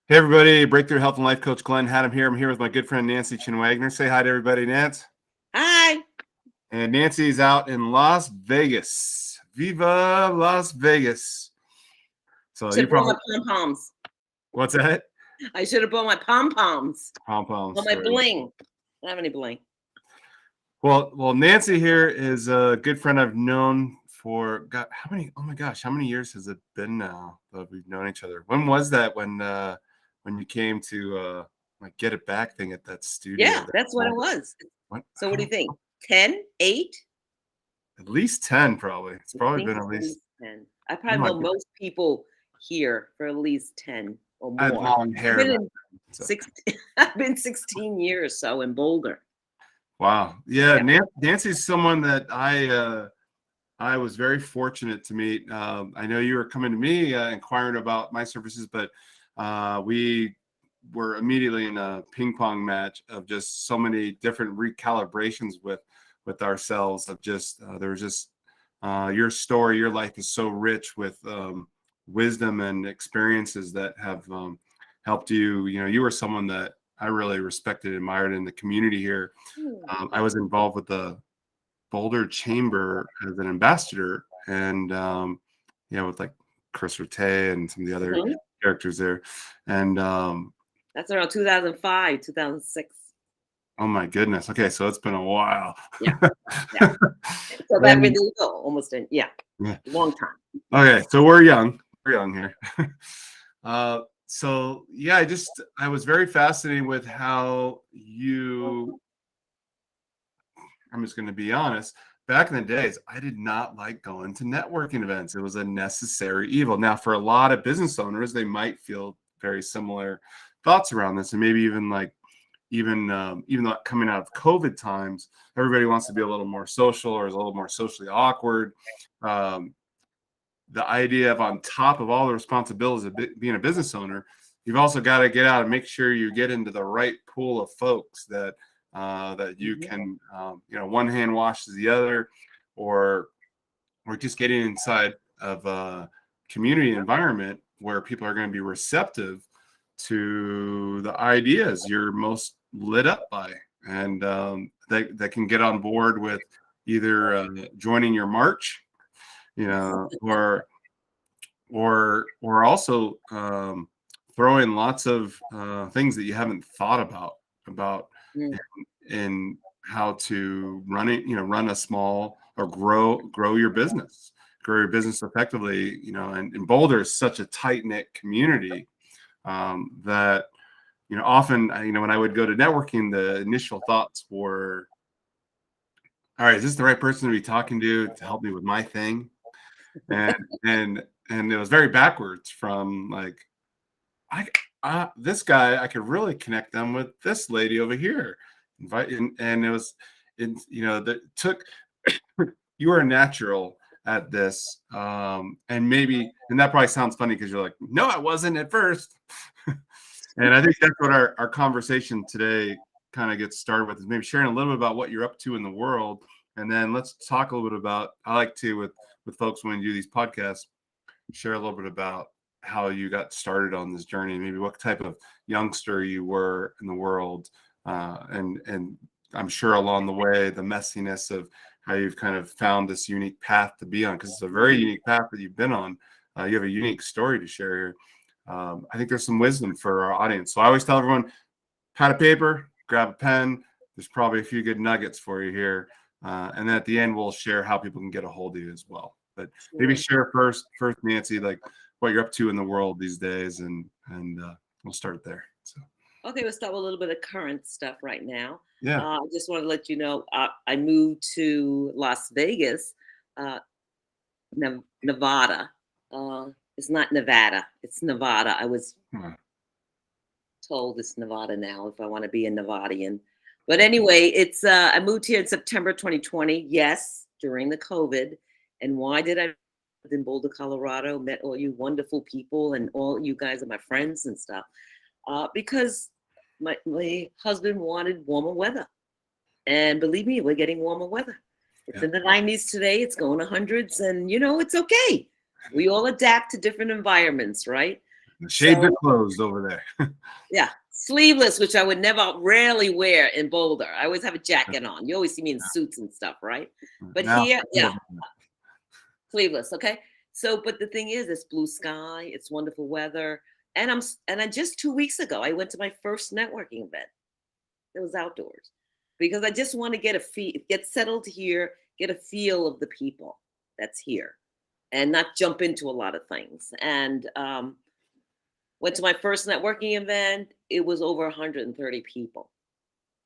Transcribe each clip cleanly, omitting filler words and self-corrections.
Hey everybody, Breakthrough Health and Life Coach Glenn Hattem here. I'm here with my good friend Nancy Chin Wagner. Say hi to everybody, Nance. Hi. And Nancy's out in Las Vegas. Viva Las Vegas. So Should you have brought probably my pom-poms. what's that? I should have brought my pom-poms. Pom-poms. Or my bling. I don't have any bling. Well, Nancy here is a good friend I've known for how many? Oh my gosh, how many years has it been now that we've known each other? When was that? When you came to like Get It Back thing at that studio? Yeah, that's what it was. So what do you think? 10, 8? At least 10, probably. It's probably been at least 10. I probably know most people here for at least 10 or more. I had long hair. I've been 16 years so in Boulder. Wow. Yeah. Nancy's someone that I was very fortunate to meet. I know you were coming to me inquiring about my services, but we were immediately in a ping pong match of just so many different recalibrations with ourselves of just there was just your story, your life is so rich with wisdom and experiences that have helped you. You know, you were someone that I really respected and admired in the community here. I was involved with the Boulder Chamber as an ambassador, and with like Chris Rute and some of the other characters there, and that's around 2005, 2006. Oh my goodness. Okay, so it's been a while. Yeah. So back when you go, almost long time. Okay, so we're young. We're young here. So yeah, I was very fascinated with how I'm just going to be honest. Back in the days, I did not like going to networking events. It was a necessary evil. Now, for a lot of business owners, they might feel very similar thoughts around this, and maybe even though coming out of COVID times, everybody wants to be a little more social or is a little more socially awkward. The idea of on top of all the responsibilities of being a business owner, you've also got to get out and make sure you get into the right pool of folks that you can, one hand washes the other, or just getting inside of a community environment where people are going to be receptive to the ideas you're most lit up by, and that can get on board with either joining your march, or also throw in lots of things that you haven't thought about in how to run a small or grow your business effectively. And Boulder is such a tight-knit community that often when I would go to networking, the initial thoughts were, all right, is this the right person to be talking to help me with my thing? And it was very backwards from like, this guy, I could really connect them with this lady over here. And it was, that took, you were a natural at this. And that probably sounds funny because you're like, no, I wasn't at first. And I think that's what our conversation today kind of gets started with, is maybe sharing a little bit about what you're up to in the world. And then let's talk a little bit about, I like to, with folks when you do these podcasts, share a little bit about how you got started on this journey, maybe what type of youngster you were in the world. And I'm sure along the way, the messiness of how you've kind of found this unique path to be on, because it's a very unique path that you've been on. You have a unique story to share here. I think there's some wisdom for our audience. So I always tell everyone, pad of paper, grab a pen. There's probably a few good nuggets for you here. And then at the end, we'll share how people can get a hold of you as well. But maybe share first, Nancy, like what you're up to in the world these days, and we'll start there. So. Okay, we'll start with a little bit of current stuff right now. Yeah. I just want to let you know, I moved to Las Vegas, Nevada. It's not Nevada, it's Nevada. I was told it's Nevada now if I want to be a Nevadian. But anyway, it's I moved here in September 2020. Yes, during the COVID. And why did I live in Boulder, Colorado? Met all you wonderful people, and all you guys are my friends and stuff. Because my husband wanted warmer weather. And believe me, we're getting warmer weather. It's in the 90s today. It's going to hundreds, and it's okay. We all adapt to different environments, right? The shades So are closed over there. yeah, sleeveless, which I would rarely wear in Boulder. I always have a jacket on. You always see me in suits and stuff, right? But Now, here, yeah, sleeveless. Okay. So, but the thing is, it's blue sky, it's wonderful weather, and I just 2 weeks ago I went to my first networking event. It was outdoors because I just want to get settled here, get a feel of the people that's here, and not jump into a lot of things. And went to my first networking event. It was over 130 people,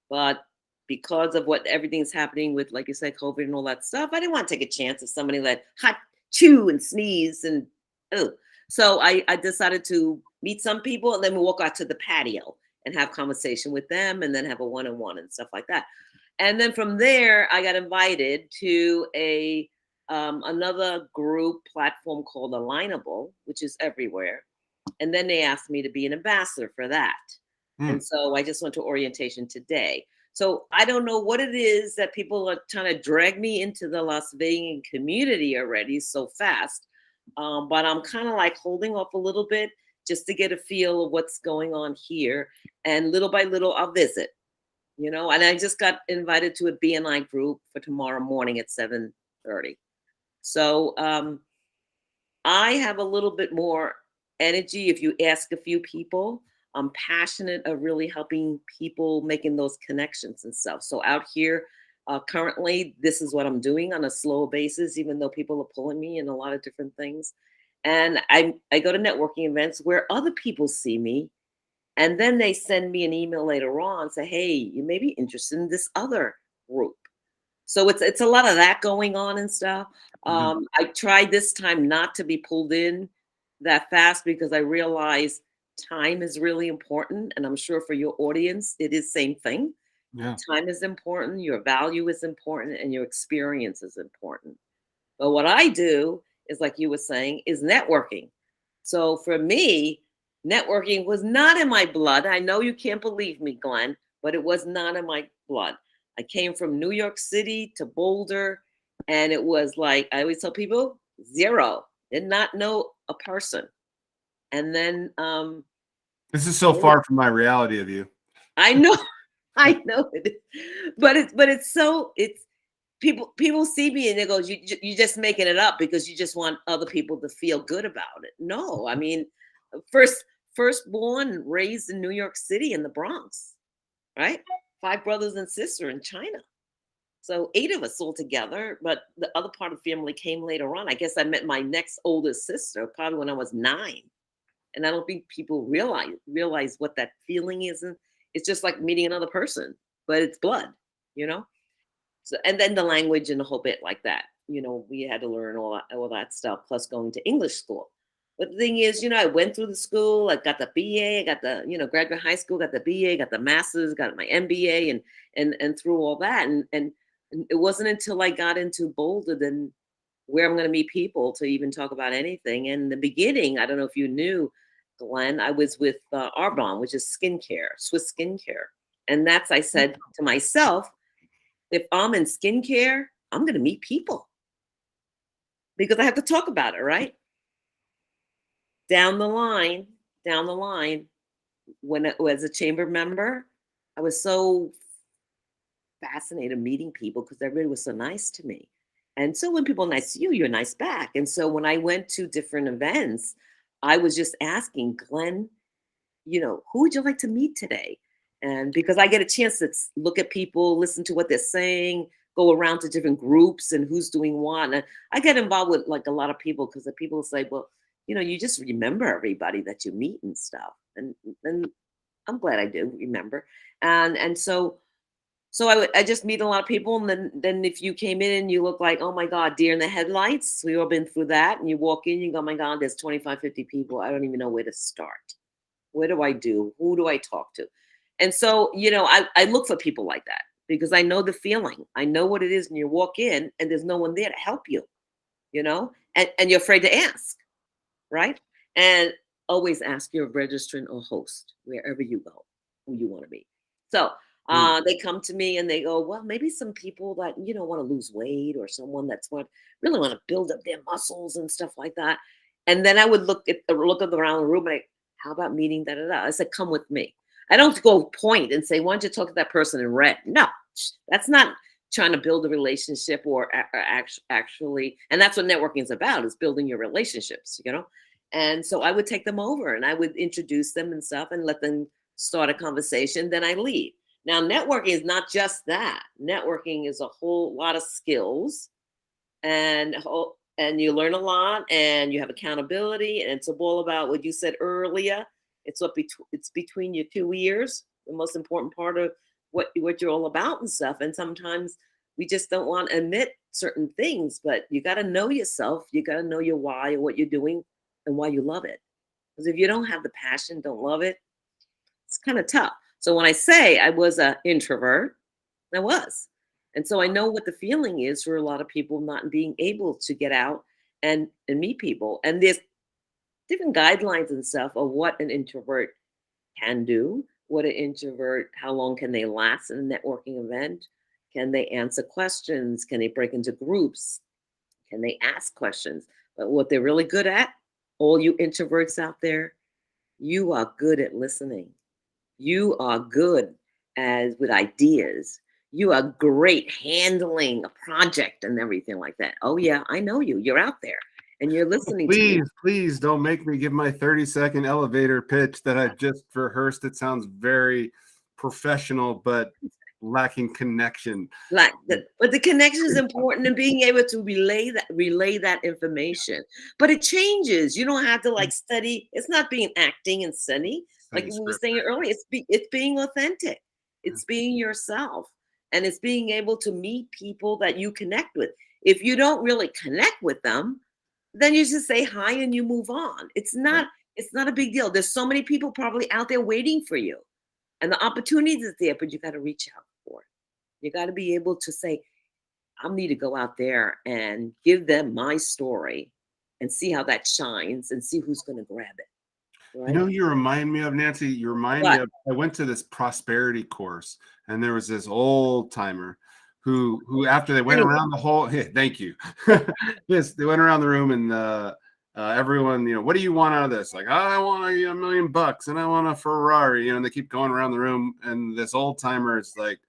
but because of what everything's happening with, like you said, COVID and all that stuff, I didn't want to take a chance of somebody that hot chew and sneeze and ugh. So I decided to meet some people and then we walk out to the patio and have conversation with them and then have a one-on-one and stuff like that. And then from there, I got invited to a another group platform called Alignable, which is everywhere. And then they asked me to be an ambassador for that. And so I just went to orientation today. So I don't know what it is that people are trying to drag me into the Las Vegas community already so fast. But I'm kind of like holding off a little bit just to get a feel of what's going on here. And little by little, I'll visit, and I just got invited to a BNI group for tomorrow morning at 7:30. So I have a little bit more energy if you ask a few people. I'm passionate of really helping people making those connections and stuff. So out here, currently, this is what I'm doing on a slow basis, even though people are pulling me in a lot of different things. And I go to networking events where other people see me, and then they send me an email later on, say, "Hey, you may be interested in this other group." So it's a lot of that going on and stuff. I tried this time not to be pulled in that fast because I realized time is really important, and I'm sure for your audience, it is same thing. Yeah. Time is important, your value is important, and your experience is important. But what I do is, like you were saying, is networking. So for me, networking was not in my blood. I know you can't believe me, Glenn, but it was not in my blood. I came from New York City to Boulder, and it was like I always tell people, zero. Did not know a person. And then This is so far from my reality of you. I know, I know it is. But it's people see me and they go, you just making it up because you just want other people to feel good about it. No, I mean, first born, raised in New York City in the Bronx, right? 5 brothers and sister in China. So 8 of us all together, but the other part of the family came later on. I guess I met my next oldest sister probably when I was 9. And I don't think people realize what that feeling is. And it's just like meeting another person, but it's blood, you know? So, and then the language and a whole bit like that. We had to learn all that stuff, plus going to English school. But the thing is, I went through the school, I got the BA, I got the, graduate high school, got the BA, got the master's, got my MBA and through all that. And it wasn't until I got into Boulder then where I'm going to meet people to even talk about anything. And in the beginning, I don't know if you knew, Glenn, I was with Arbonne, which is skincare, Swiss skincare. And I said to myself, if I'm in skincare, I'm going to meet people because I have to talk about it, right? Down the line, when I was a chamber member, I was so fascinated meeting people because everybody was so nice to me. And so when people are nice to you, you're nice back. And so when I went to different events, I was just asking Glenn, who would you like to meet today? And because I get a chance to look at people, listen to what they're saying, go around to different groups and who's doing what. And I get involved with like a lot of people because the people say, well, you just remember everybody that you meet and stuff. And I'm glad I do remember. And so I just meet a lot of people. And then if you came in and you look like, oh my God, deer in the headlights, we've all been through that. And you walk in, you go, oh my God, there's 25, 50 people. I don't even know where to start. What do I do? Who do I talk to? And so, I look for people like that because I know the feeling. I know what it is when you walk in and there's no one there to help you, and you're afraid to ask, right? And always ask your registrant or host wherever you go, who you want to be. So they come to me and they go, well, maybe some people that, want to lose weight or someone that's really want to build up their muscles and stuff like that. And then I would look around the room and How about meeting da da da? I said, come with me. I don't go point and say, why don't you talk to that person in red? No, that's not trying to build a relationship or actually, and that's what networking is about, is building your relationships, you know? And so I would take them over and I would introduce them and stuff and let them start a conversation. Then I leave. Now, networking is not just that. Networking is a whole lot of skills and you learn a lot and you have accountability, and it's all about what you said earlier. It's between your two ears, the most important part of what you're all about and stuff. And sometimes we just don't want to admit certain things, but you got to know yourself. You got to know your why and what you're doing and why you love it. Because if you don't have the passion, don't love it, it's kind of tough. So when I say I was an introvert, I was. And so I know what the feeling is for a lot of people not being able to get out and meet people. And there's different guidelines and stuff of what an introvert can do, what an introvert, how long can they last in a networking event? Can they answer questions? Can they break into groups? Can they ask questions? But what they're really good at, all you introverts out there, you are good at listening. You are good as with ideas. You are great handling a project and everything like that. Oh yeah, I know you. You're out there and you're listening to me. Please don't make me give my 30-second elevator pitch that I just rehearsed. It sounds very professional, but lacking connection. But the connection is important, and being able to relay that information. But it changes. You don't have to like study. It's not being acting and study. Like we were saying earlier, it's being authentic. It's being yourself, and it's being able to meet people that you connect with. If you don't really connect with them, then you just say hi and you move on. It's not a big deal. There's so many people probably out there waiting for you, and the opportunity is there, but you got to reach out for it. You got to be able to say, I need to go out there and give them my story and see how that shines and see who's going to grab it. Right? You know, you remind me of, Nancy, you remind me of, I went to this prosperity course and there was this old timer who after they went around the whole, thank you. Yes, they went around the room and everyone, you know, what do you want out of this? Like, I want $1 million and I want a Ferrari, you know, and they keep going around the room. And this old timer is like,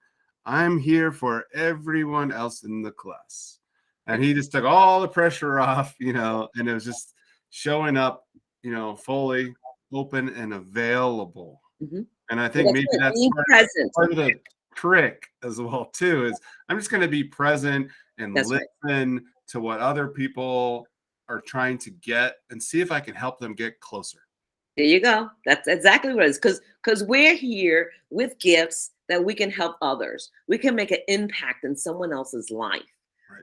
I'm here for everyone else in the class. And he just took all the pressure off, you know, and it was just showing up, you know, fully open and available. And I think maybe that's part of the trick as well too, is I'm just going to be present and listen to what other people are trying to get and see if I can help them get closer. There you go. That's exactly what it is. Because we're here with gifts that we can help others. We can make an impact in someone else's life.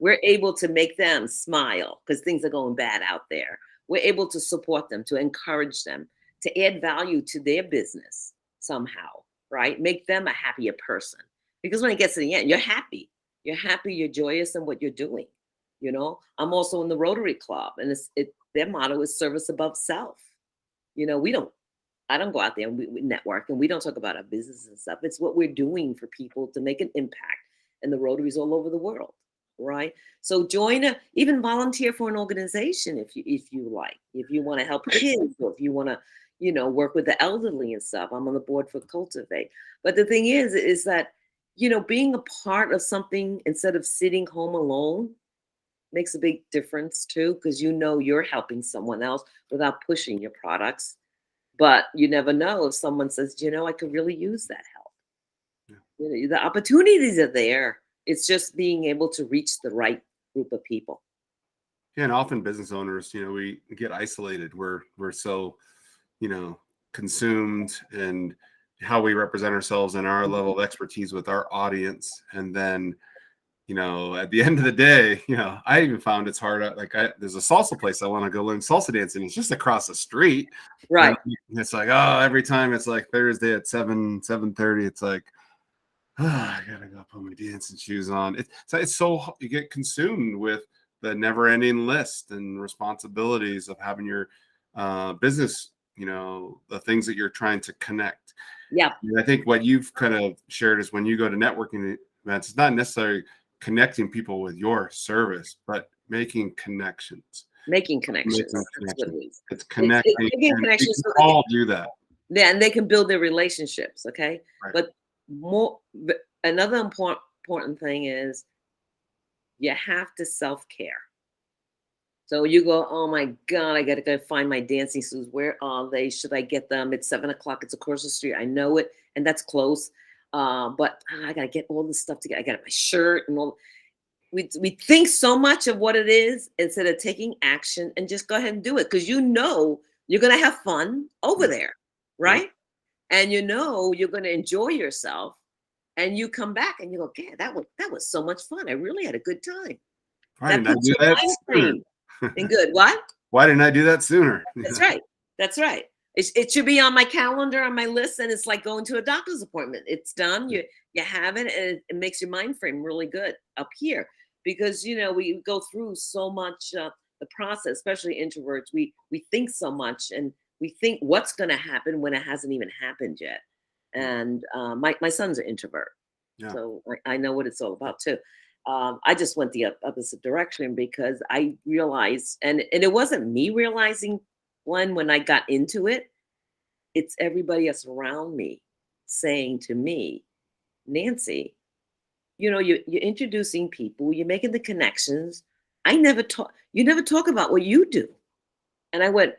We're able to make them smile because things are going bad out there. We're able to support them, to encourage them, to add value to their business somehow, right? Make them a happier person. Because when it gets to the end, you're happy. You're happy, you're joyous in what you're doing. You know, I'm also in the Rotary Club, and their motto is service above self. You know, I don't go out there and we network and we don't talk about our business and stuff. It's what we're doing for people to make an impact, and the Rotaries all over the world, right? So even volunteer for an organization if you like. If you want to help kids, or if you want to, you know, work with the elderly and stuff. I'm on the board for Cultivate. But the thing is that, you know, being a part of something instead of sitting home alone makes a big difference too, because you know you're helping someone else without pushing your products. But you never know if someone says, you know, I could really use that help. Yeah. You know, the opportunities are there. It's just being able to reach the right group of people. Yeah, and often business owners, you know, we get isolated. We're so, you know, consumed and how we represent ourselves and our level of expertise with our audience. And then, you know, at the end of the day, you know, I even found it's hard. Like, there's a salsa place I want to go learn salsa dancing. It's just across the street. Right. And it's like, oh, every time it's like Thursday at 7:30, it's like, oh, I gotta go put my dancing shoes on. It's so you get consumed with the never-ending list and responsibilities of having your business, you know, the things that you're trying to connect. Yeah. And I think what you've kind of shared is when you go to networking events, it's not necessarily connecting people with your service, but making connections. Making connections. Making That's what it connections. is. It's It's connecting, making and we connections can so that all do that. yeah, and they can build their relationships. Okay, Right. but another important thing is you have to self-care. So you go, oh my God, I got to go find my dancing shoes. Where are they? Should I get them? It's 7 o'clock. It's across the street. I know it, and that's close. But I got to get all this stuff together. I got my shirt and all. We think so much of what it is instead of taking action and just go ahead and do it because you know you're gonna have fun over Yep. there, Yep. right? And you know you're gonna enjoy yourself, and you come back and you go, yeah, that was so much fun. I really had a good time. Why That didn't I puts do your that mind sooner? frame in good. What? Why didn't I do that sooner? That's right. That's right. It should be on my calendar, on my list, and it's like going to a doctor's appointment. It's done. You have it, and it makes your mind frame really good up here because we go through so much the process, especially introverts. We think so much, and we think what's going to happen when it hasn't even happened yet. And my son's an introvert, Yeah. so I know what it's all about too. I just went the opposite direction because I realized, and it wasn't me realizing when I got into it, it's everybody else around me saying to me, Nancy, you're introducing people, you're making the connections. You never talk about what you do. And I went,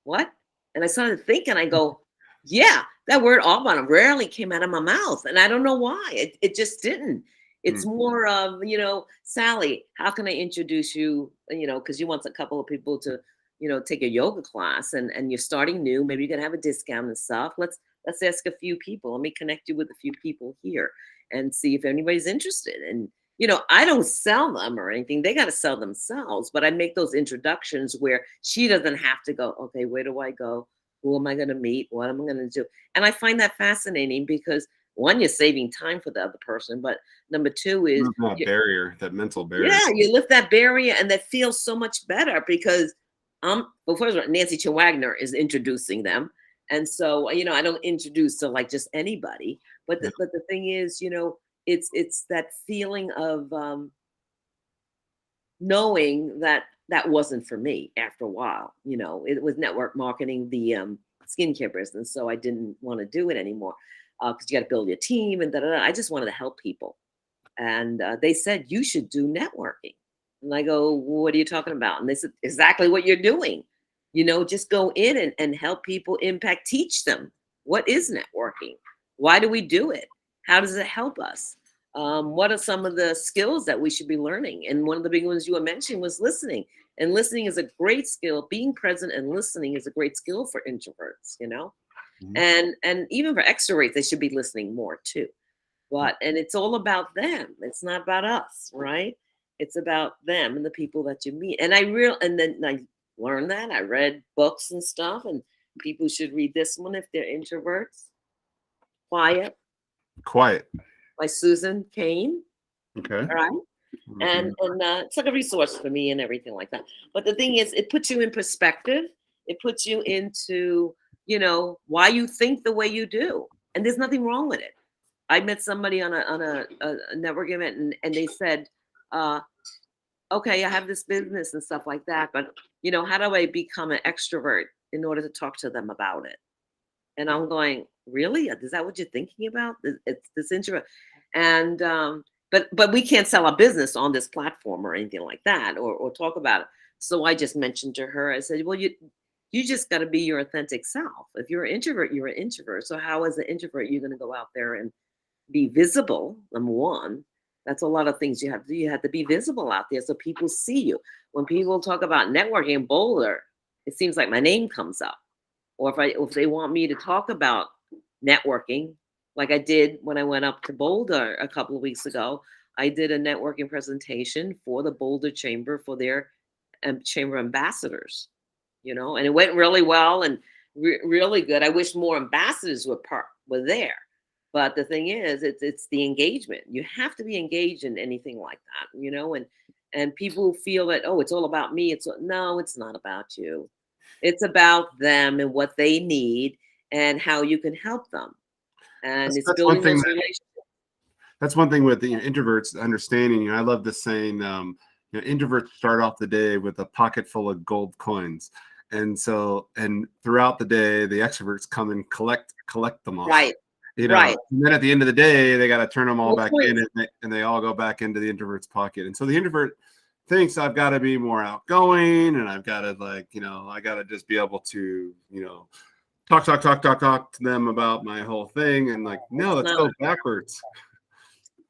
what? And I started thinking, I go, yeah, that word Audubon rarely came out of my mouth. And I don't know why. It just didn't. It's Mm. more of, Sally, how can I introduce you, because you want a couple of people to, take a yoga class and you're starting new. Maybe you can have a discount and stuff. Let's ask a few people. Let me connect you with a few people here and see if anybody's interested. And I don't sell them or anything. They got to sell themselves, but I make those introductions where she doesn't have to go, okay, where do I go? Who am I going to meet? What am I going to do? And I find that fascinating because one, you're saving time for the other person, but number two is that barrier, that mental barrier. yeah, you lift that barrier and that feels so much better because well, first of all, Nancy Chin Wagner is introducing them. And so, I don't introduce to like just anybody, but the thing is, it's that feeling of knowing that that wasn't for me after a while. It was network marketing, the skincare business. So I didn't want to do it anymore because you got to build your team and I just wanted to help people. And they said, you should do networking. And I go, what are you talking about? And they said, exactly what you're doing. Just go in and help people impact, teach them. What is networking? Why do we do it? How does it help us? What are some of the skills that we should be learning? And one of the big ones you were mentioning was listening. And listening is a great skill. Being present and listening is a great skill for introverts, Mhm. and even for extroverts, they should be listening more too. And it's all about them. It's not about us, right? It's about them and the people that you meet. And then I learned that. I read books and stuff, and people should read this one if they're introverts. Quiet by Susan Cain. Okay. All right. And it's like a resource for me and everything like that. But the thing is, it puts you in perspective. It puts you into, why you think the way you do. And there's nothing wrong with it. I met somebody on a network event and they said, okay, I have this business and stuff like that, but how do I become an extrovert in order to talk to them about it? And I'm going, really? Is that what you're thinking about? It's this introvert. And but we can't sell our business on this platform or anything like that or talk about it. So I just mentioned to her, I said, well, you just got to be your authentic self. If you're an introvert, you're an introvert. So how as an introvert, you're going to go out there and be visible, number one. That's a lot of things you have to do. You have to be visible out there so people see you. When people talk about networking in Boulder, it seems like my name comes up. Or if they want me to talk about networking, like I did when I went up to Boulder a couple of weeks ago, I did a networking presentation for the Boulder Chamber for their chamber ambassadors, and it went really well and really good. I wish more ambassadors were there. But the thing is, it's the engagement. You have to be engaged in anything like that, and people feel that, oh, it's all about me. No, it's not about you. It's about them and what they need and how you can help them. And it's That's one building thing those relationships. that's one thing with the introverts understanding. I love this saying, introverts start off the day with a pocket full of gold coins. And so, and throughout the day, the extroverts come and collect them all. Right. And then at the end of the day, they got to turn them all back in, and they all go back into the introvert's pocket. And so the introvert thinks I've got to be more outgoing, and I've got to I got to just be able to, talk to them about my whole thing. And no, let's go backwards.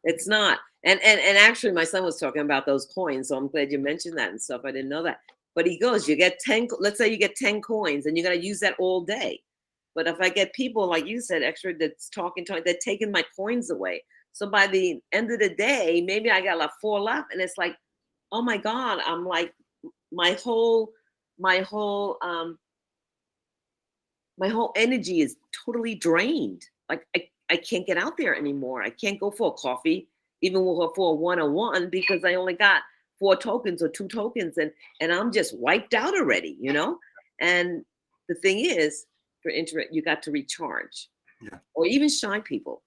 It's not. And actually my son was talking about those coins. So I'm glad you mentioned that and stuff. I didn't know that. But he goes, you get 10, let's say you get 10 coins and you got to use that all day. But if I get people, like you said, extra that's talking, they're taking my coins away. So by the end of the day, maybe I got like 4 left. And it's like, oh my God, I'm like, my whole energy is totally drained. Like I can't get out there anymore. I can't go for a coffee, even for a one-on-one, because I only got 4 tokens or 2 tokens, and I'm just wiped out already, And the thing is, for introvert, you got to recharge. Yeah. Or even shy people.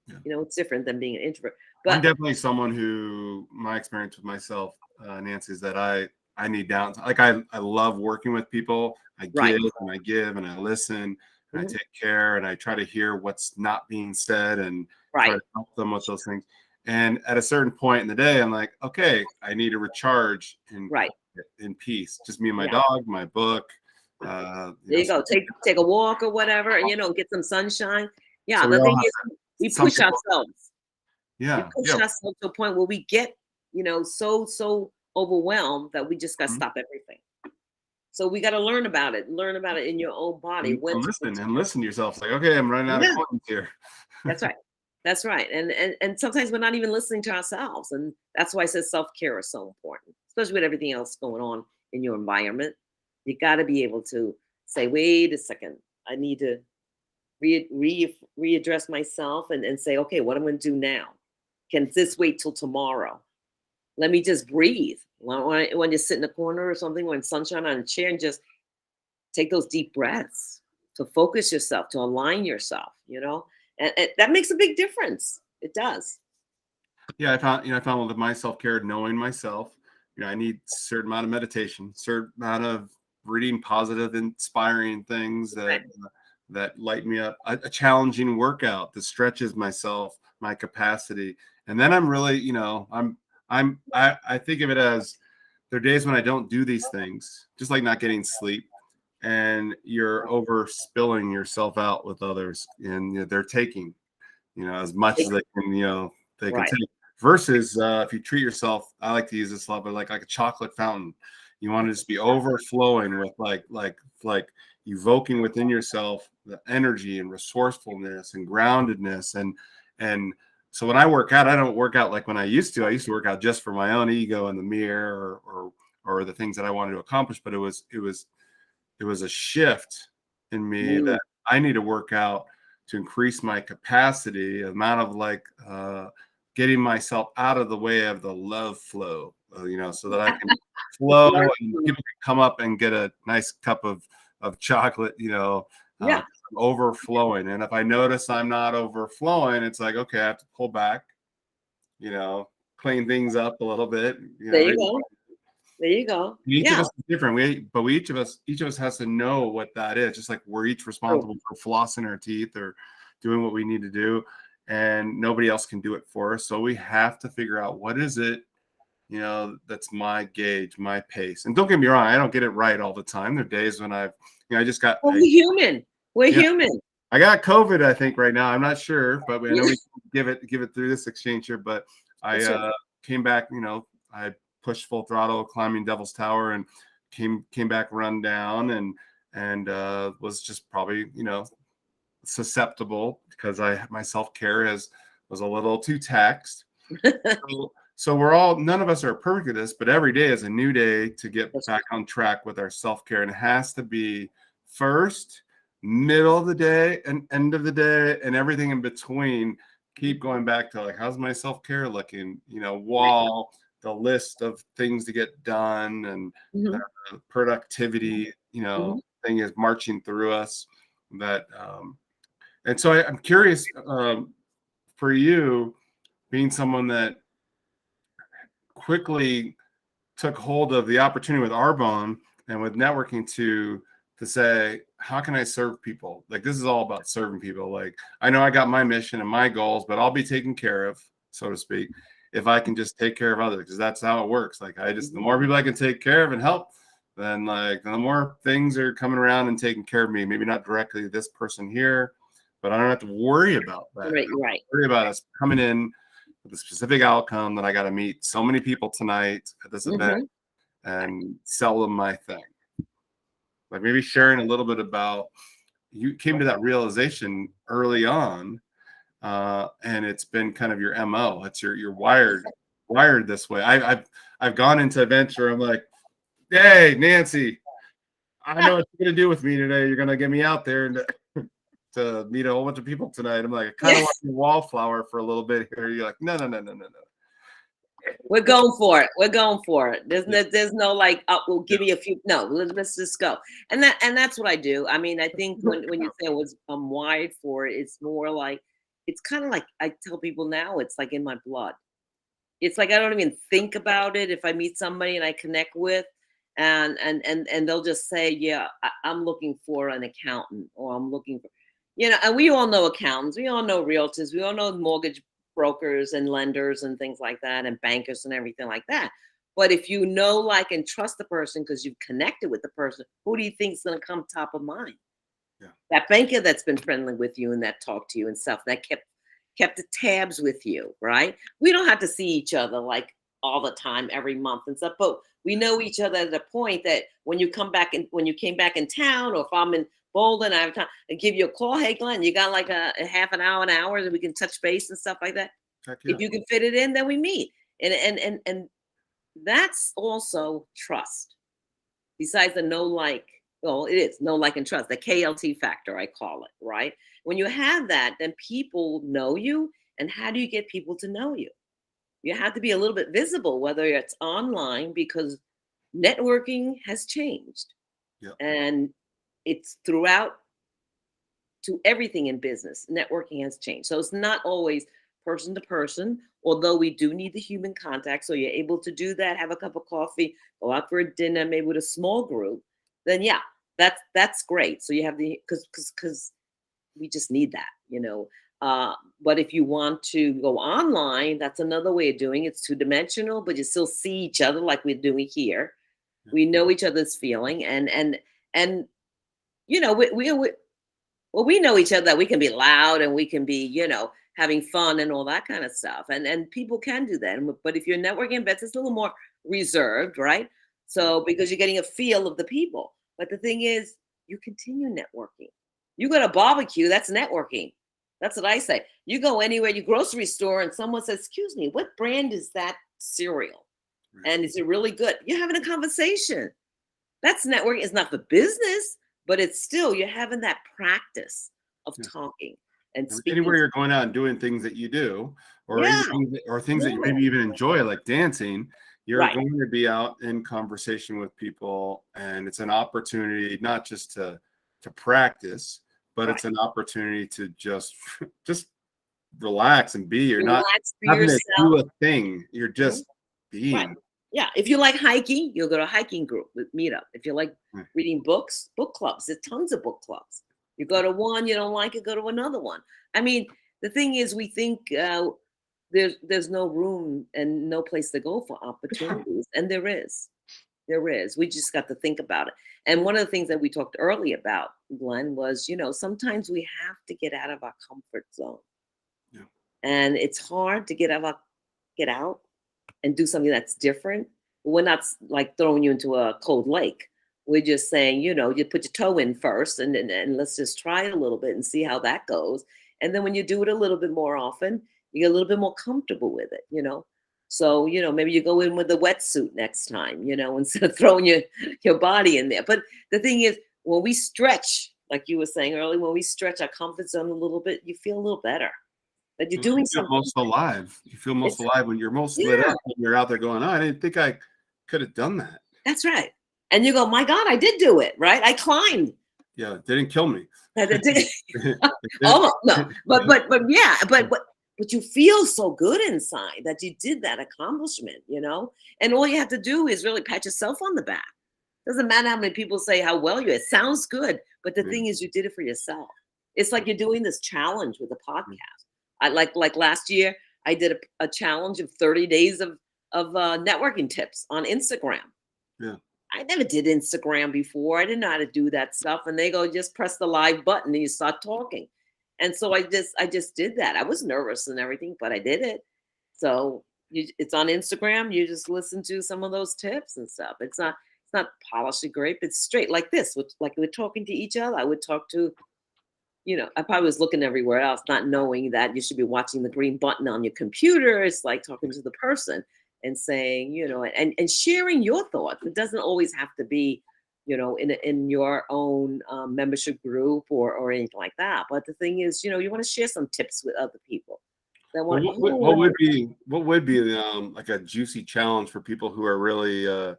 Yeah. It's different than being an introvert. But I'm definitely someone who, my experience with myself, Nancy, is that I need downtime. Like I love working with people. I give and I listen and I take care and I try to hear what's not being said and try to help them with those things. And at a certain point in the day, I'm like, okay, I need to recharge in peace. Just me and my dog, my book. There you go. Take a walk or whatever, and get some sunshine. Yeah, so the thing is, we push ourselves. Yeah, we push ourselves to a point where we get, so overwhelmed that we just got to stop everything. So we got to learn about it in your own body. And listen to yourself. It's like, okay, I'm running out of coins here. That's right. And sometimes we're not even listening to ourselves. And that's why I said self-care is so important, especially with everything else going on in your environment. You got to be able to say, wait a second, I need to readdress myself and say, okay, what I'm going to do now? Can this wait till tomorrow? Let me just breathe. When you sit in a corner or something, when sunshine on a chair, and just take those deep breaths to focus yourself, to align yourself, and that makes a big difference. It does. Yeah, I found with my self-care, knowing myself, I need a certain amount of meditation, certain amount of reading positive, inspiring things that light me up, a challenging workout that stretches my capacity. And then I'm really, I think of it as there are days when I don't do these things, just like not getting sleep, and you're overspilling yourself out with others, and they're taking, as much as they can, they can take. Versus if you treat yourself, I like to use this a lot, but like a chocolate fountain. You want to just be overflowing with like evoking within yourself the energy and resourcefulness and groundedness. And so when I work out, I don't work out like when I used to. I used to work out just for my own ego in the mirror or the things that I wanted to accomplish. But it was a shift in me that I need to work out to increase my capacity, amount of getting myself out of the way of the love flow, so that I can flow and people can come up and get a nice cup of chocolate, overflowing. And if I notice I'm not overflowing, it's like, okay, I have to pull back, clean things up a little bit. There you go. There you go. Each of us is different. Each of us has to know what that is. Just like we're each responsible for flossing our teeth or doing what we need to do, and nobody else can do it for us. So we have to figure out what is it, that's my gauge, my pace. And don't get me wrong, I don't get it right all the time. There are days when I just got. Well, we're human. We're human. I got COVID, I think, right now. I'm not sure, but I know we can give it through this exchange here. But I came back. I pushed full throttle, climbing Devil's Tower, and came back run down, and was just probably susceptible because my self-care was a little too taxed. So none of us are perfect at this, but every day is a new day to get back on track with our self-care, and it has to be first, middle of the day, and end of the day, and everything in between. Keep going back to how's my self-care looking? While the list of things to get done and the productivity, thing is marching through us. And so I'm curious, for you, being someone that quickly took hold of the opportunity with Arbonne and with networking to say, how can I serve people? Like, this is all about serving people. Like, I know I got my mission and my goals, but I'll be taken care of, so to speak, if I can just take care of others, because that's how it works. Like, the more people I can take care of and help, then like the more things are coming around and taking care of me. Maybe not directly this person here, but I don't have to worry about that. Right. Worry about us coming in with a specific outcome that I got to meet so many people tonight at this event and sell them my thing. Like, maybe sharing a little bit about, you came to that realization early on, and it's been kind of your MO. It's you're wired this way. I've gone into events where I'm like, hey, Nancy, I know what you're gonna do with me today. You're gonna get me out there and to meet a whole bunch of people tonight. I'm like, I kind of want to be a wallflower for a little bit here. You're like, no. We're going for it. We're going for it. There's no like, oh, we'll give you a few. No, let's just go. And that's what I do. I mean, I think when you say I'm wired for it, it's more like, it's kind of like, I tell people now, it's like in my blood. It's like I don't even think about it. If I meet somebody and I connect with, and they'll just say, yeah, I'm looking for an accountant, or I'm looking for, and we all know accountants, we all know realtors, we all know mortgage brokers and lenders and things like that, and bankers and everything like that. But if you know, like, and trust the person because you've connected with the person, who do you think is going to come top of mind? Yeah. That banker that's been friendly with you and that talked to you and stuff, that kept the tabs with you, right? We don't have to see each other like all the time, every month and stuff, but we know each other at a point that when you came back in town, or if I'm in Boulder and I have time, I give you a call. Hey, Glenn, you got like a half an hour that we can touch base and stuff like that. Yeah. If you can fit it in, then we meet. And that's also trust. Besides the know, like, well, it is know, like, and trust, the KLT factor, I call it, right? When you have that, then people know you. And how do you get people to know you? You have to be a little bit visible, whether it's online, because networking has changed. Yep. And it's throughout to everything in business. Networking has changed. So it's not always person to person, although we do need the human contact. So you're able to do that, have a cup of coffee, go out for a dinner, maybe with a small group. Then yeah, that's great. So you have because we just need that, but if you want to go online, that's another way of doing it. It's two-dimensional, but you still see each other like we're doing here. We know each other's feeling, and we know each other, that we can be loud and we can be, having fun and all that kind of stuff. And people can do that. But if you're networking events, it's a little more reserved, right? So because you're getting a feel of the people. But the thing is, you continue networking. You go to barbecue, that's networking. That's what I say. You go anywhere, you grocery store, and someone says, excuse me, what brand is that cereal? Right. And is it really good? You're having a conversation. That's networking. It's not for business, but it's still, you're having that practice of talking and speaking. Anywhere you're going out and doing things that you do, or things that you maybe even enjoy, like dancing, you're going to be out in conversation with people, and it's an opportunity not just to practice, but it's an opportunity to just relax and be. You're not having to do a thing. You're just being. Right. Yeah. If you like hiking, you'll go to a hiking group with Meetup. If you like reading books, book clubs. There's tons of book clubs. You go to one, you don't like it, go to another one. I mean, the thing is, we think there's no room and no place to go for opportunities, and there is. There is. We just got to think about it. And one of the things that we talked earlier about, Glenn, was, sometimes we have to get out of our comfort zone. Yeah. And it's hard to get out and do something that's different. We're not like throwing you into a cold lake. We're just saying, you put your toe in first and let's just try it a little bit and see how that goes. And then when you do it a little bit more often, you get a little bit more comfortable with it, So, maybe you go in with a wetsuit next time, instead of throwing your body in there. But the thing is, when we stretch, like you were saying earlier, when we stretch our comfort zone a little bit, you feel a little better. That you're doing something. Most alive. You feel most alive when you're most lit up. When you're out there going, oh, I didn't think I could have done that. That's right. And you go, my God, I did do it, right? I climbed. Yeah, it didn't kill me. Almost, no. But but you feel so good inside that you did that accomplishment, and all you have to do is really pat yourself on the back. Doesn't matter how many people say how well you, it sounds good, but the thing is you did it for yourself. It's like you're doing this challenge with a podcast. I like last year, I did a challenge of 30 days of networking tips on Instagram. Yeah. I never did Instagram before. I didn't know how to do that stuff. And they go, just press the live button and you start talking. And so I just did that. I was nervous and everything, but I did it. So it's on Instagram. You just listen to some of those tips and stuff. It's not polished grape. It's straight like this. Like we're talking to each other. I would talk to, I probably was looking everywhere else, not knowing that you should be watching the green button on your computer. It's like talking to the person and saying, and sharing your thoughts. It doesn't always have to be, in your own membership group or anything like that. But the thing is, you want to share some tips with other people. What would be like a juicy challenge for people who are really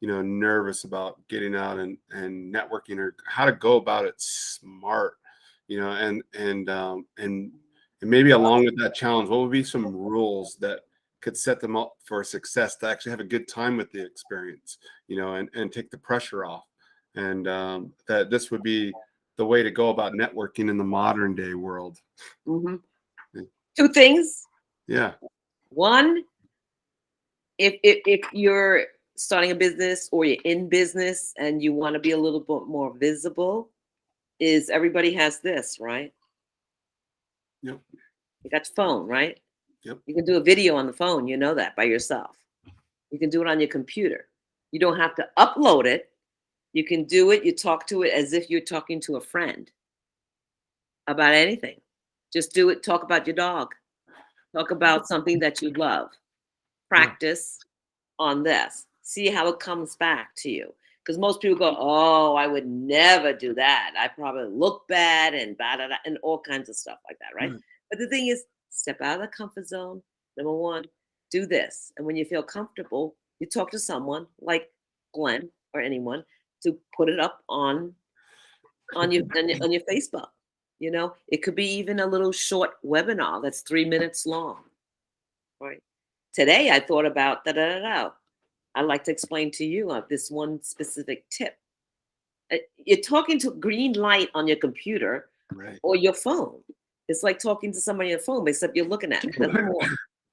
nervous about getting out and networking, or how to go about it smart, and maybe along with that challenge, what would be some rules that could set them up for success, to actually have a good time with the experience, and take the pressure off, and that this would be the way to go about networking in the modern day world? Mm-hmm. Two things. Yeah. One, if you're starting a business or you're in business and you want to be a little bit more visible, is everybody has this, right? Yep. You got your phone, right? Yep. You can do a video on the phone, that by yourself. You can do it on your computer. You don't have to upload it. You can do it. You talk to it as if you're talking to a friend about anything. Just do it. Talk about your dog. Talk about something that you love. Practice on this. See how it comes back to you. Because most people go, oh, I would never do that. I probably look bad and and all kinds of stuff like that, right? But the thing is, step out of the comfort zone. Number one, do this. And when you feel comfortable, you talk to someone like Glenn or anyone to put it up on your Facebook. It could be even a little short webinar that's 3 minutes long. Right. Today I thought about I'd like to explain to you this one specific tip. You're talking to green light on your computer, right, or your phone. It's like talking to somebody on your phone, except you're looking at it.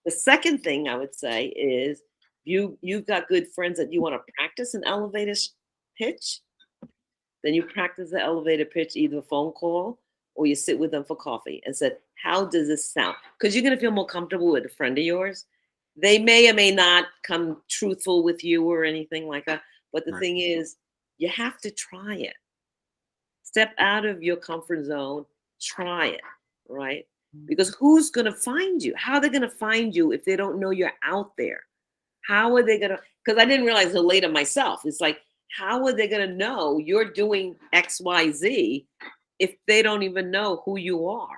The second thing I would say is you've got good friends that you want to practice an elevator pitch. Then you practice the elevator pitch, either a phone call or you sit with them for coffee and said, how does this sound? Because you're going to feel more comfortable with a friend of yours. They may or may not come truthful with you or anything like that. But the thing is, you have to try it. Step out of your comfort zone, try it, right? Because who's going to find you? How are they going to find you if they don't know you're out there? How are they going to, because I didn't realize until later myself. It's like, how are they going to know you're doing X, Y, Z if they don't even know who you are,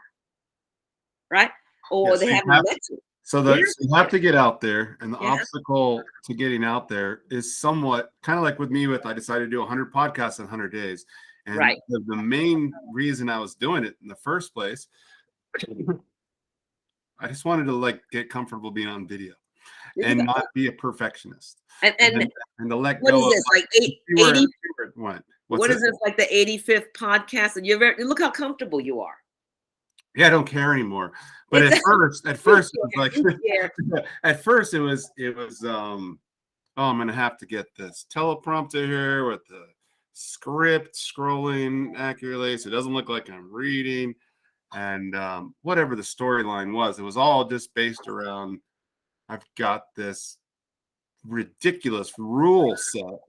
right? Or they haven't met you. So you have to get out there, and the obstacle to getting out there is somewhat kind of like with me. I decided to do 100 podcasts in 100 days, and the main reason I was doing it in the first place, I just wanted to get comfortable being on video and not be a perfectionist, and to let go. What is this, like 80? What is this, like the 85th podcast? And look how comfortable you are. Yeah, I don't care anymore. But at first it was like, at first it was, oh, I'm going to have to get this teleprompter here with the script scrolling accurately, so it doesn't look like I'm reading. And whatever the storyline was, it was all just based around, I've got this ridiculous rule set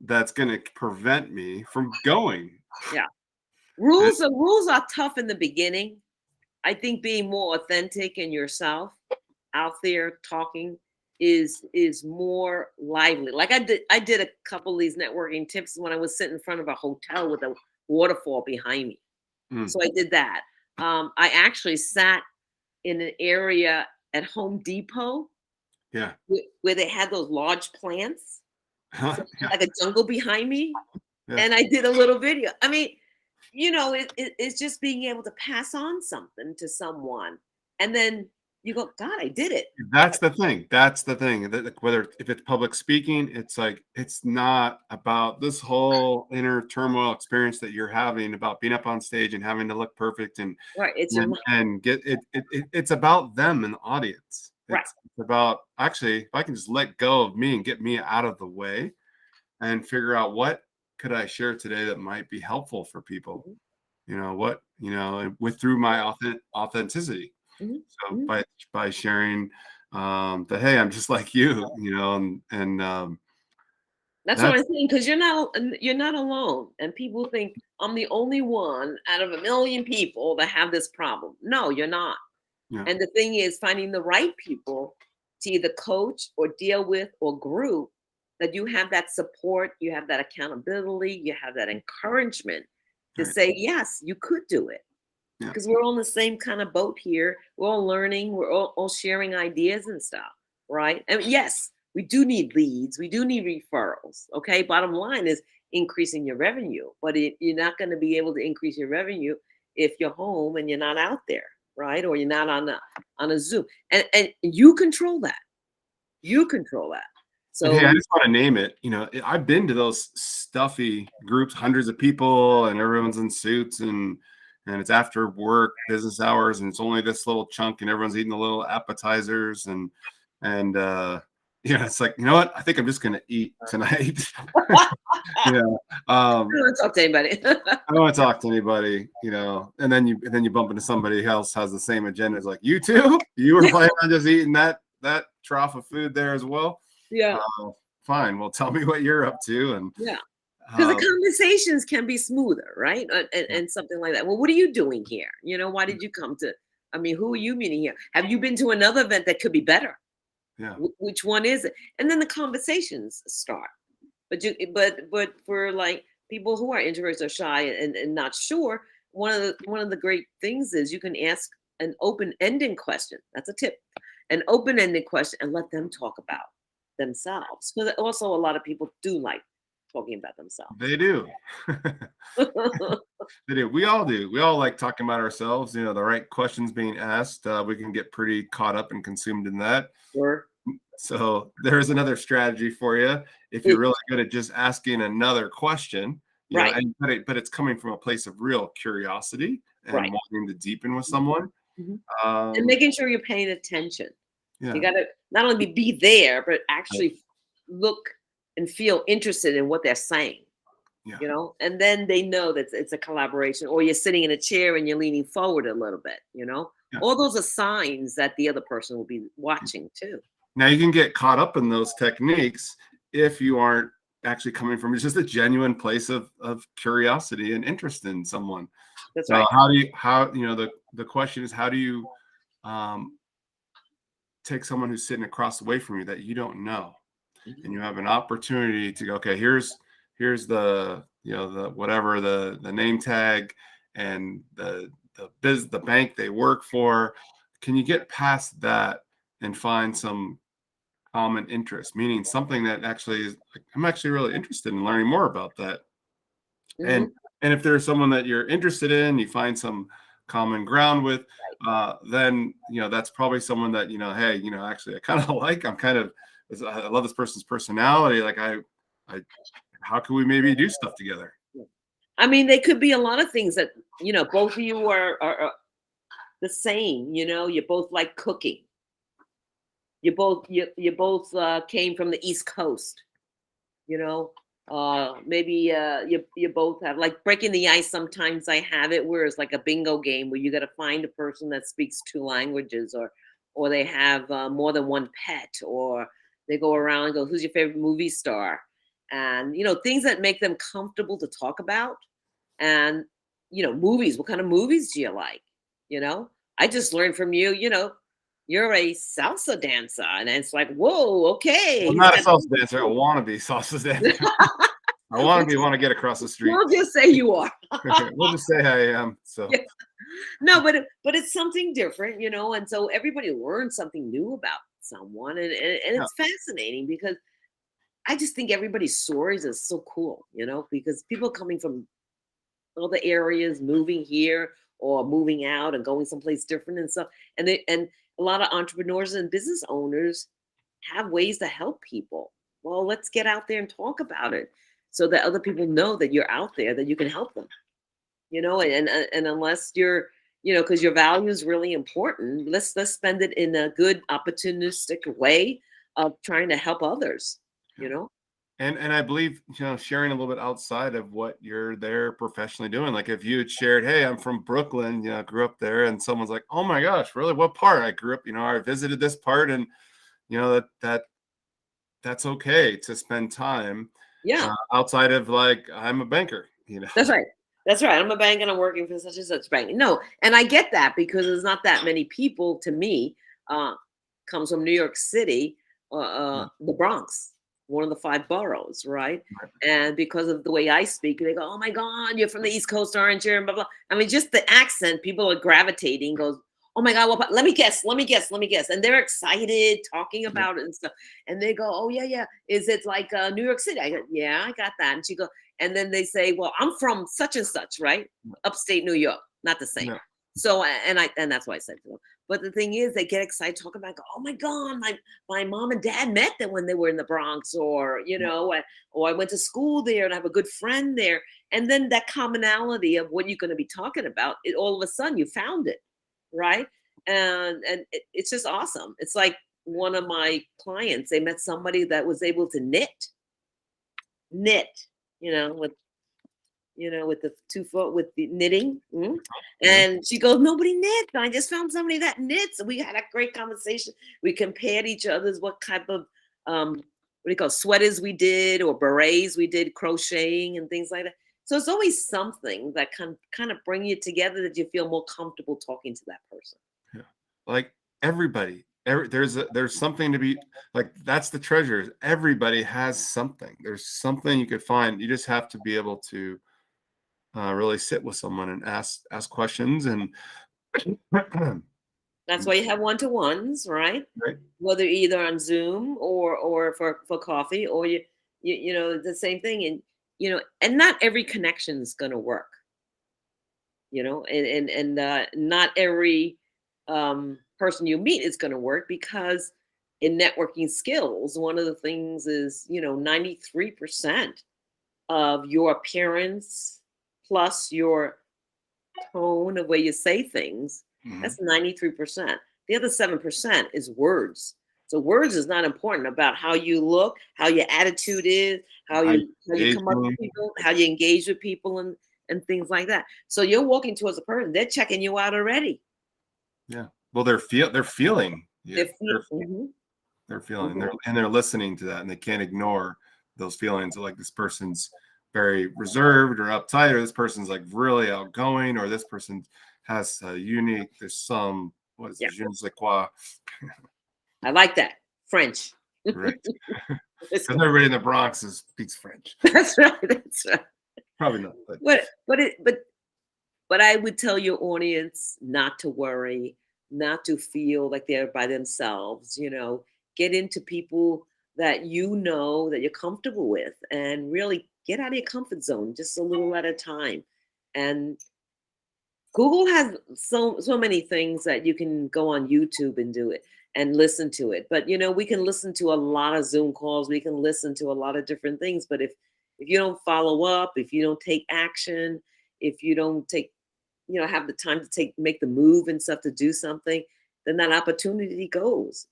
that's going to prevent me from going. Yeah. Rules are tough in the beginning. I think being more authentic in yourself out there talking is more lively. Like I did a couple of these networking tips when I was sitting in front of a hotel with a waterfall behind me. So I did that. I actually sat in an area at Home Depot. Yeah. Where they had those large plants, like a jungle behind me. Yeah. And I did a little video. I mean, it's just being able to pass on something to someone and then you go, God, I did it. That's the thing. That's the thing. Whether if it's public speaking, it's like it's not about this whole inner turmoil experience that you're having about being up on stage and having to look perfect Right. It's your life. and get it's about them and the audience. Right. It's about actually if I can just let go of me and get me out of the way and figure out what could I share today that might be helpful for people. Mhm. What with through my authenticity. Mhm. So Mhm. by sharing that, hey, I'm just like you, and That's what that's I'm saying, because you're not alone. And people think I'm the only one out of a million people that have this problem. No, you're not. yeah, And the thing is finding the right people to either coach or deal with or group that you have that support, you have that accountability, you have that encouragement to right, say, yes, you could do it. yeah, Because we're all in the same kind of boat here. We're all learning, we're all sharing ideas and stuff, right? And yes, we do need leads, we do need referrals. Okay. Bottom line is increasing your revenue, but you're not going to be able to increase your revenue if you're home and you're not out there, right? Or you're not on a Zoom. And you control that. You control that. and hey, So I just want to name it. I've been to those stuffy groups, hundreds of people, and everyone's in suits, and it's after work, business hours, and it's only this little chunk, and everyone's eating the little appetizers, and it's like, what? I think I'm just gonna eat tonight. you know, I um, don't want to talk to anybody. I don't want to talk to anybody, and then you bump into somebody else has the same agenda. It's like, you too? You were planning on just eating that trough of food there as well? Yeah. Fine. Well, tell me what you're up to. And Yeah. Because the uh, conversations can be smoother, right? And something like that. Well, what are you doing here? Why did you come to? I mean, who are you meeting here? Have you been to another event that could be better? yeah, Which one is it? And then the conversations start. But for like people who are introverts or shy and not sure, one of the great things is you can ask an open-ended question. That's a tip. An open-ended question and let them talk about themselves. Because also a lot of people do like talking about themselves. they do. They do. We all do. We all like talking about ourselves. The right questions being asked. We can get pretty caught up and consumed in that. Or So there's another strategy for you. If you're really good at just asking another question, right, but it's coming from a place of real curiosity and right. wanting to deepen with someone. Mhm. And Um, making sure you're paying attention. You yeah, got to not only be there, but right, actually look and feel interested in what they're saying. yeah, And then they know that it's a collaboration, or you're sitting in a chair and you're leaning forward a little bit. yeah. All those are signs that the other person will be watching too. Now you can get caught up in those techniques if you aren't actually coming from just a genuine place of curiosity and interest in someone. That's So right. the question is, how do you um, take someone who's sitting across the way from you that you don't know, and Mhm. you have an opportunity to go, okay, here's the whatever the name tag and the bank they work for. Can you get past that and find some common interest, meaning something that actually is like, I'm actually really interested in learning more about that. And Mhm. and if there's someone that you're interested in, you find some common ground with, then that's probably someone that hey, actually I kind of like. I love this person's personality. Like I how can we maybe do stuff together? I mean, they could be a lot of things that both of you are the same. You both like cooking. You both came from the East Coast. you know Maybe you both have, like, breaking the ice. Sometimes I have it where it's like a bingo game where you got to find a person that speaks two languages, or they have more than one pet, or they go around and go, who's your favorite movie star, and things that make them comfortable to talk about. And movies, what kind of movies do you like? you know I just learned from you're a salsa dancer, and it's like, whoa, okay, I'm he's not a got salsa dancer. I want to be salsa dancer. I want to get across the street. we'll just say you are. We'll just say I am. So Yeah. No, but it's something different, and so everybody learns something new about someone, and yeah, it's fascinating because I just think everybody's stories is so cool, because people coming from other areas moving here, or moving out and going someplace different and stuff. And a lot of entrepreneurs and business owners have ways to help people. Well, let's get out there and talk about it so that other people know that you're out there, that you can help them. And unless you're, because your value is really important, let's spend it in a good opportunistic way of trying to help others. And I believe, sharing a little bit outside of what you're there professionally doing. Like if you had shared, hey, I'm from Brooklyn, grew up there, and someone's like, oh my gosh, really? What part? I grew up, I visited this part, and that's okay to spend time outside of like, I'm a banker, That's right. That's right. I'm a bank and I'm working for such and such bank. No, and I get that because there's not that many people to me comes from New York City, the Bronx, one of the 5 boroughs, right? And because of the way I speak, they go, oh my God, you're from the East Coast, aren't you? And blah, blah. I mean, just the accent, people are gravitating, goes, oh my God, well, let me guess. And they're excited talking about it and stuff. And they go, oh yeah. Is it like New York City? I go, yeah, I got that. And she go, and then they say, well, I'm from such and such, right? Upstate New York, not the same. So, and that's why I said to them. But the thing is, they get excited talking about, oh my God, my mom and dad met them when they were in the Bronx, or, or I went to school there and I have a good friend there. And then that commonality of what you're going to be talking about, all of a sudden you found it, right? And it's just awesome. It's like one of my clients, they met somebody that was able to knit, with the 2 foot, with the knitting. And she goes, nobody knits. I just found somebody that knits. We had a great conversation. We compared each other's what type of what do you call sweaters we did, or berets we did, crocheting and things like that. So it's always something that can kind of bring you together, that you feel more comfortable talking to that person. Yeah. Like everybody, there's something to be like, that's the treasure. Everybody has something. There's something you could find. You just have to be able to really sit with someone and ask questions. And that's why you have one-to-ones, right? Whether either on Zoom or for coffee, or you the same thing. And and not every connection is going to work, and not every person you meet is going to work, because in networking skills, one of the things is 93% of your appearance plus your tone of way you say things, that's 93%. The other 7% is words. So words is not important about how you look, how your attitude is, how you come up with people, how you engage with people, and things like that. So you're walking towards a person, they're checking you out already. Yeah. Well, they're feeling. Yeah. They're feeling, and they're listening to that, and they can't ignore those feelings of like, this person's very reserved or uptight, or this person's like really outgoing, or this person has a unique, there's some, what is it, je ne sais quoi. I like that. French. Right. Because everybody in the Bronx speaks French. That's right. That's right. Probably not. But I would tell your audience not to worry, not to feel like they're by themselves. Get into people that that you're comfortable with, and really get out of your comfort zone just a little at a time. And Google has so many things that you can go on YouTube and do it and listen to it. But we can listen to a lot of Zoom calls. We can listen to a lot of different things. But if you don't follow up, if you don't take action, if you don't take, have the time to make the move and stuff to do something, then that opportunity goes.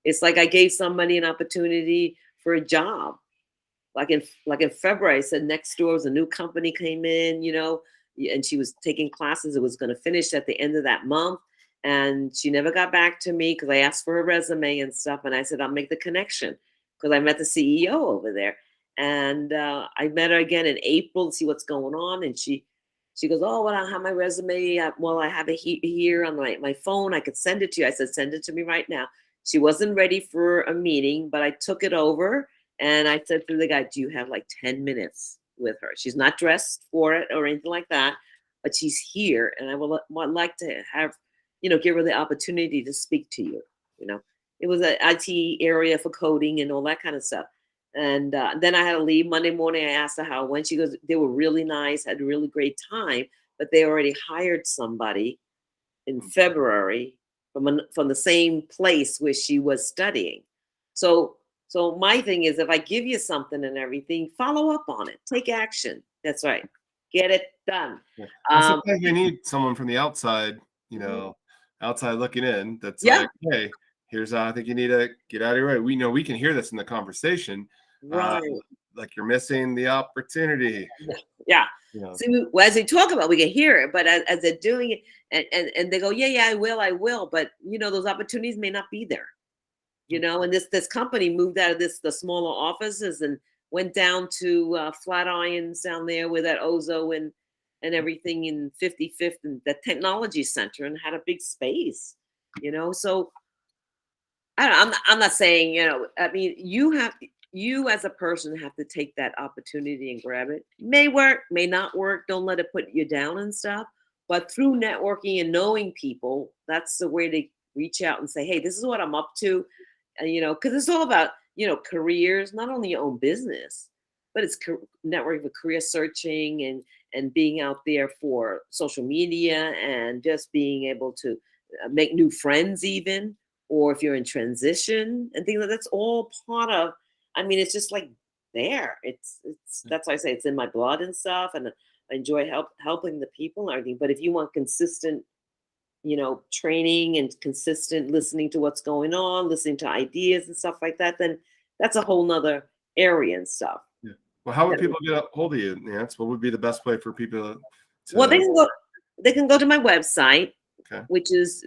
It's like I gave somebody an opportunity for a job. Like in February, I said next door was a new company came in, and she was taking classes. It was going to finish at the end of that month. And she never got back to me because I asked for her resume and stuff. And I said, I'll make the connection, because I met the CEO over there. And I met her again in April to see what's going on. And she goes, oh, well, I have my resume. I have it here on my phone. I could send it to you. I said, send it to me right now. She wasn't ready for a meeting, but I took it over. And I said to the guy, do you have like 10 minutes with her? She's not dressed for it or anything like that, but she's here. And I would like to have, give her the opportunity to speak to you. It was an IT area for coding and all that kind of stuff. And then I had to leave Monday morning. I asked her how it went. She goes, they were really nice, had a really great time. but they already hired somebody in February from the same place where she was studying. So my thing is, if I give you something and everything, follow up on it, take action. That's right, get it done. Yeah. Um, Sometimes you need someone from the outside, mhm. outside looking in. That's Yeah, like, hey, here's how I think you need to get out of your way. We know we can hear this in the conversation. Uh, right. like you're missing the opportunity. Yeah, yeah. You know, See, as they talk about, we can hear it, but as they're doing it, and they go, yeah, yeah, I will, but those opportunities may not be there. And this company moved out of the smaller offices and went down to Flatirons down there with that Ozo and everything in 55th and the technology center and had a big space. So I don't, I'm not saying, I mean, you as a person have to take that opportunity and grab it. May work, may not work. Don't let it put you down and stuff. But through networking and knowing people, that's the way to reach out and say, hey, this is what I'm up to. Because it's all about, careers, not only your own business, but it's networking for career searching and being out there for social media and just being able to make new friends even, or if you're in transition and things like that's all part of. I mean, it's just like there. It's that's why I say it's in my blood and stuff, and I enjoy helping the people and everything. But if you want consistent, training and consistent listening to what's going on, listening to ideas and stuff like that, then that's a whole nother area and stuff. yeah. Well, how would Yeah. people get a hold of you, Nance? What would be the best way for people Well, to? they can go to my website, Okay. which is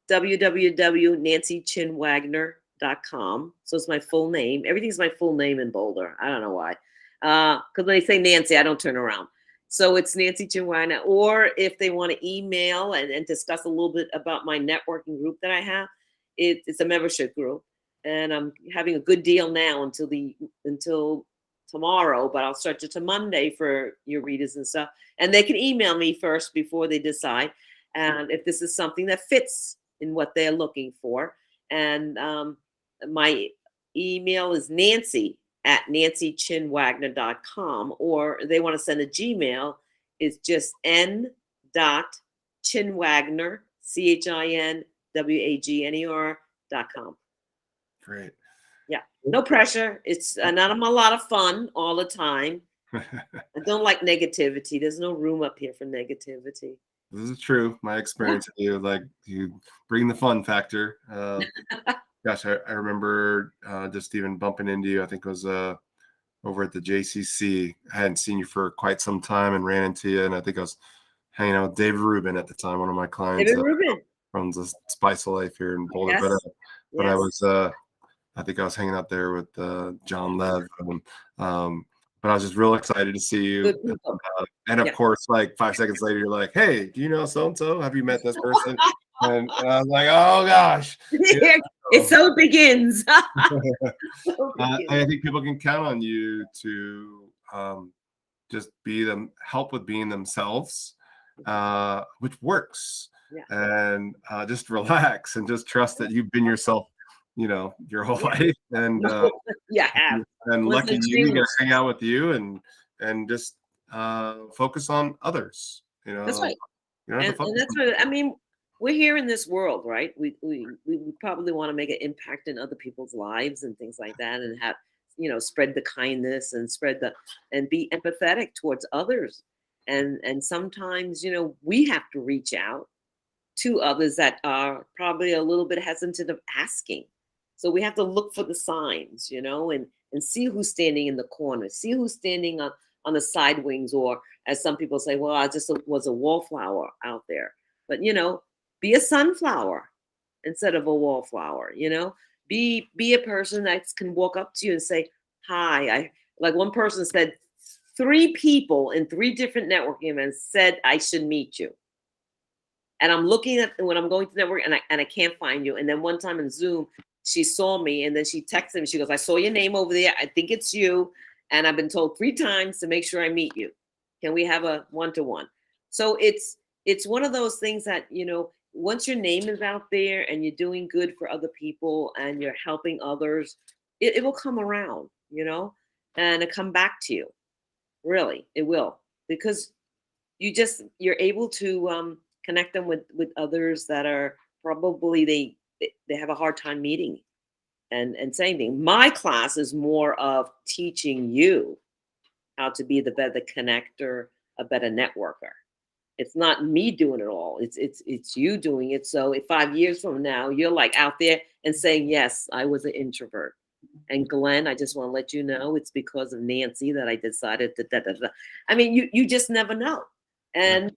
www.nancychinwagner.com. So it's my full name. Everything's my full name in Boulder. I don't know why. Because when they say Nancy, I don't turn around. So it's Nancy Chin Wagner. Or if they want to email and discuss a little bit about my networking group that I have, it's a membership group. And I'm having a good deal now until tomorrow, but I'll stretch it to Monday for your readers and stuff. And they can email me first before they decide. And if this is something that fits in what they're looking for. And my email is nancy@nancychinwagner.com, or they want to send a Gmail, it's just n.chinwagner, CHINWAGNER.com. Great. Yeah, no pressure. It's not a lot of fun all the time. I don't like negativity. There's no room up here for negativity. This is true. My experience with you, like you bring the fun factor. Gosh, I remember just even bumping into you. I think it was over at the JCC. I hadn't seen you for quite some time and ran into you. And I think I was hanging out with David Rubin at the time, one of my clients David Rubin. runs the Spice of Life here in Boulder. Yes. But I Yes. was, I think I was hanging out there with John Lev. But I was just real excited to see you. Good people. And of Yeah. course, like 5 seconds later, you're like, hey, do you know so-and-so? Have you met this person? And I was like, oh gosh. It so begins. I think people can count on you to just help with being themselves, which works. Yeah. And just relax and just trust that you've been yourself, your whole life. And Yeah, I have. and Wasn't lucky you changed. get to hang out with you and just focus on others. That's right. You don't have to And focus that's on. what I mean. We're here in this world, right? We probably want to make an impact in other people's lives and things like that, and have spread the kindness and and be empathetic towards others. And sometimes we have to reach out to others that are probably a little bit hesitant of asking. So we have to look for the signs, and see who's standing in the corner, see who's standing on the side wings, or as some people say, well, I just was a wallflower out there. But be a sunflower instead of a wallflower. Be a person that can walk up to you and say, hi. I like one person said 3 people in 3 different networking events said I should meet you. And I'm looking at when I'm going to network and I can't find you. And then one time in Zoom, she saw me and then she texted me. She goes, I saw your name over there. I think it's you. And I've been told 3 times to make sure I meet you. Can we have a one-to-one? So it's one of those things that, once your name is out there and you're doing good for other people and you're helping others, it will come around, and it come back to you. Really, it will. Because you're able to connect them with others that are probably they have a hard time meeting and saying things. My class is more of teaching you how to be the better connector, a better networker. It's not me doing it all. It's you doing it. So if 5 years from now you're like out there and saying, yes, I was an introvert. And Glenn, I just want to let you know it's because of Nancy that I decided to. I mean, you just never know. And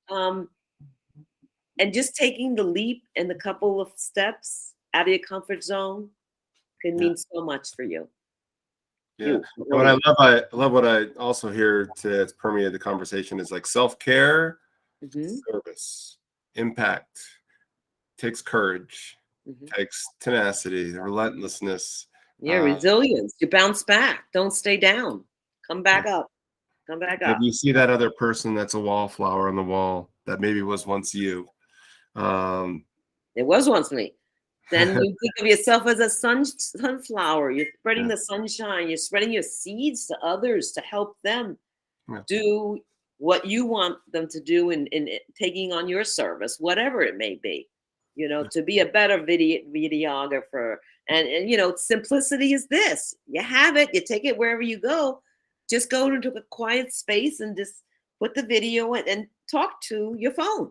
just taking the leap and the couple of steps out of your comfort zone can mean so much for you. Yeah. What I love what I also hear to permeate the conversation is like self-care, service, impact, takes courage, takes tenacity, relentlessness. Yeah, resilience. You bounce back. Don't stay down. Come back up. Come back up. If you see that other person that's a wallflower on the wall that maybe was once you. It was once me. Then you think of yourself as a sunflower. You're spreading the sunshine. You're spreading your seeds to others to help them do what you want them to do in taking on your service, whatever it may be. You know, to be a better videographer. And you know, simplicity is this. You have it. You take it wherever you go. Just go into a quiet space and just put the video in and talk to your phone.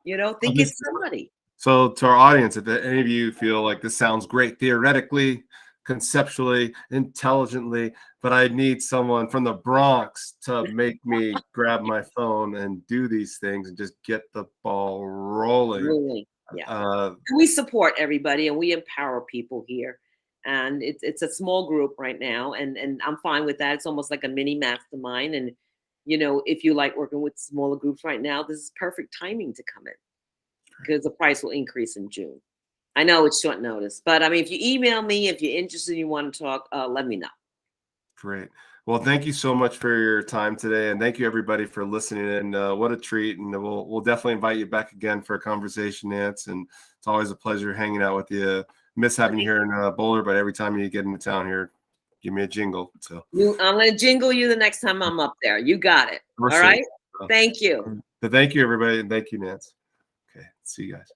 You know, think it's somebody. So to our audience, if any of you feel like this sounds great theoretically, conceptually, intelligently, but I need someone from the Bronx to make me grab my phone and do these things and just get the ball rolling. Really, yeah. We support everybody and we empower people here. And it's a small group right now, and I'm fine with that. It's almost like a mini mastermind. And you know, if you like working with smaller groups right now, this is perfect timing to come in, because the price will increase in June. I know it's short notice, but I mean, if you email me, if you're interested, you want to talk, let me know. Great. Well, thank you so much for your time today, and thank you everybody for listening. And what a treat! And we'll definitely invite you back again for a conversation, Nance. And it's always a pleasure hanging out with you. Miss having you here in Boulder, but every time you get into town here, give me a jingle. So I'm gonna jingle you the next time I'm up there. You got it. All right. Thank you. But thank you, everybody, and thank you, Nance. Okay, see you guys.